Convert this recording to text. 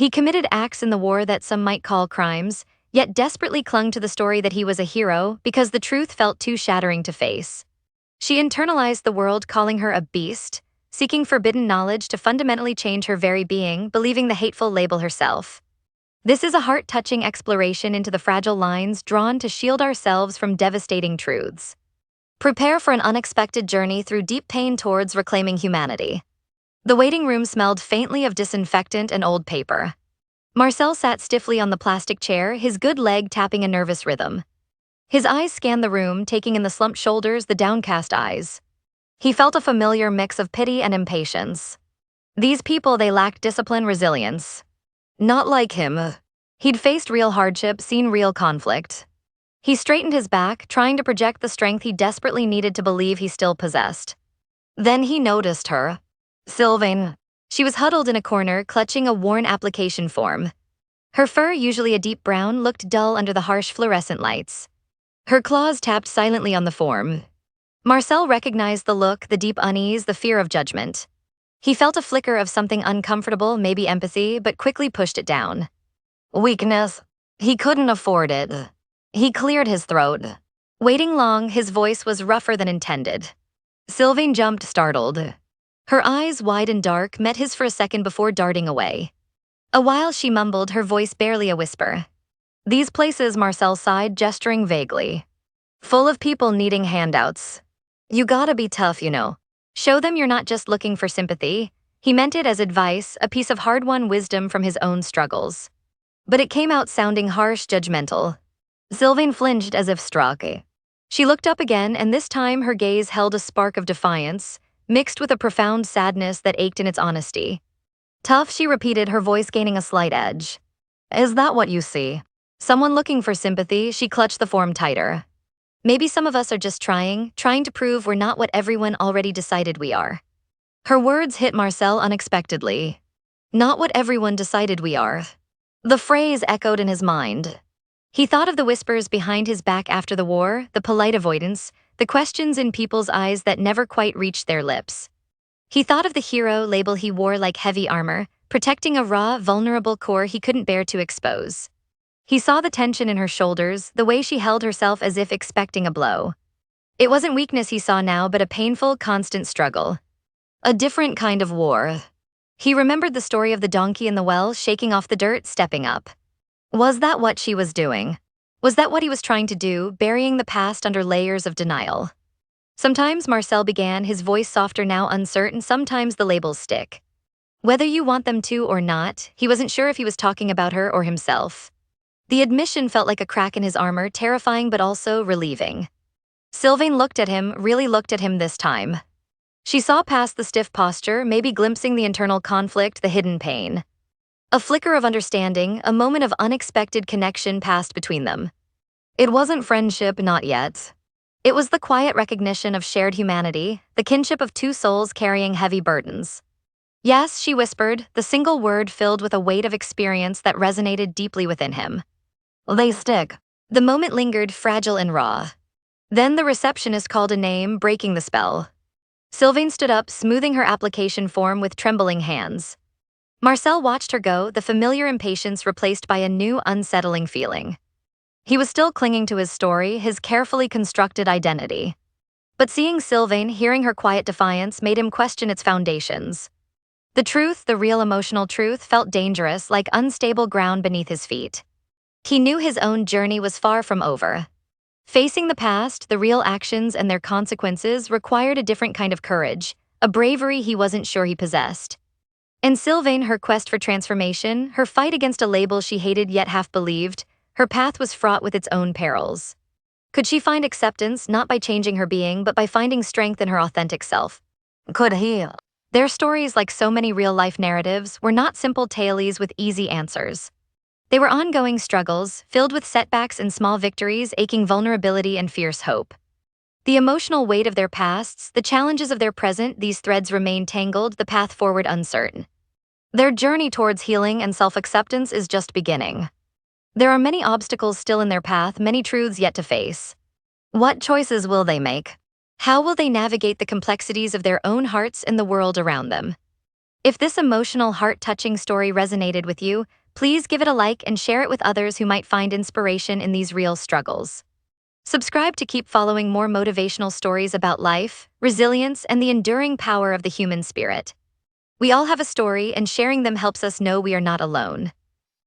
He committed acts in the war that some might call crimes, yet desperately clung to the story that he was a hero because the truth felt too shattering to face. She internalized the world calling her a beast, seeking forbidden knowledge to fundamentally change her very being, believing the hateful label herself. This is a heart-touching exploration into the fragile lines drawn to shield ourselves from devastating truths. Prepare for an unexpected journey through deep pain towards reclaiming humanity. The waiting room smelled faintly of disinfectant and old paper. Marcel sat stiffly on the plastic chair, his good leg tapping a nervous rhythm. His eyes scanned the room, taking in the slumped shoulders, the downcast eyes. He felt a familiar mix of pity and impatience. These people, they lacked discipline, resilience. Not like him. He'd faced real hardship, seen real conflict. He straightened his back, trying to project the strength he desperately needed to believe he still possessed. Then he noticed her. Sylvain. She was huddled in a corner, clutching a worn application form. Her fur, usually a deep brown, looked dull under the harsh fluorescent lights. Her claws tapped silently on the form. Marcel recognized the look, the deep unease, the fear of judgment. He felt a flicker of something uncomfortable, maybe empathy, but quickly pushed it down. Weakness. He couldn't afford it. He cleared his throat. Waiting long, his voice was rougher than intended. Sylvain jumped, startled. Her eyes, wide and dark, met his for a second before darting away. A while she mumbled, her voice barely a whisper. These places, Marcel sighed, gesturing vaguely. Full of people needing handouts. You gotta be tough, you know. Show them you're not just looking for sympathy. He meant it as advice, a piece of hard-won wisdom from his own struggles. But it came out sounding harsh, judgmental. Sylvain flinched as if struck. She looked up again, and this time her gaze held a spark of defiance, mixed with a profound sadness that ached in its honesty. Tough, she repeated, her voice gaining a slight edge. Is that what you see? Someone looking for sympathy? She clutched the form tighter. Maybe some of us are just trying to prove we're not what everyone already decided we are. Her words hit Marcel unexpectedly. Not what everyone decided we are. The phrase echoed in his mind. He thought of the whispers behind his back after the war, the polite avoidance, the questions in people's eyes that never quite reached their lips. He thought of the hero label he wore like heavy armor, protecting a raw, vulnerable core he couldn't bear to expose. He saw the tension in her shoulders, the way she held herself as if expecting a blow. It wasn't weakness he saw now, but a painful, constant struggle. A different kind of war. He remembered the story of the donkey in the well, shaking off the dirt, stepping up. Was that what she was doing? Was that what he was trying to do, burying the past under layers of denial? Sometimes, Marcel began, his voice softer now, uncertain, sometimes the labels stick. Whether you want them to or not, he wasn't sure if he was talking about her or himself. The admission felt like a crack in his armor, terrifying but also relieving. Sylvain looked at him, really looked at him this time. She saw past the stiff posture, maybe glimpsing the internal conflict, the hidden pain. A flicker of understanding, a moment of unexpected connection passed between them. It wasn't friendship, not yet. It was the quiet recognition of shared humanity, the kinship of two souls carrying heavy burdens. Yes, she whispered, the single word filled with a weight of experience that resonated deeply within him. They stick. The moment lingered, fragile and raw. Then the receptionist called a name, breaking the spell. Sylvain stood up, smoothing her application form with trembling hands. Marcel watched her go, the familiar impatience replaced by a new, unsettling feeling. He was still clinging to his story, his carefully constructed identity. But seeing Sylvain, hearing her quiet defiance, made him question its foundations. The truth, the real emotional truth, felt dangerous, like unstable ground beneath his feet. He knew his own journey was far from over. Facing the past, the real actions and their consequences required a different kind of courage, a bravery he wasn't sure he possessed. And Sylvain, her quest for transformation, her fight against a label she hated yet half believed, her path was fraught with its own perils. Could she find acceptance not by changing her being, but by finding strength in her authentic self? Could he? Their stories, like so many real-life narratives, were not simple tales with easy answers. They were ongoing struggles, filled with setbacks and small victories, aching vulnerability and fierce hope. The emotional weight of their pasts, the challenges of their present, these threads remain tangled, the path forward uncertain. Their journey towards healing and self-acceptance is just beginning. There are many obstacles still in their path, many truths yet to face. What choices will they make? How will they navigate the complexities of their own hearts and the world around them? If this emotional, heart-touching story resonated with you, please give it a like and share it with others who might find inspiration in these real struggles. Subscribe to keep following more motivational stories about life, resilience, and the enduring power of the human spirit. We all have a story, and sharing them helps us know we are not alone.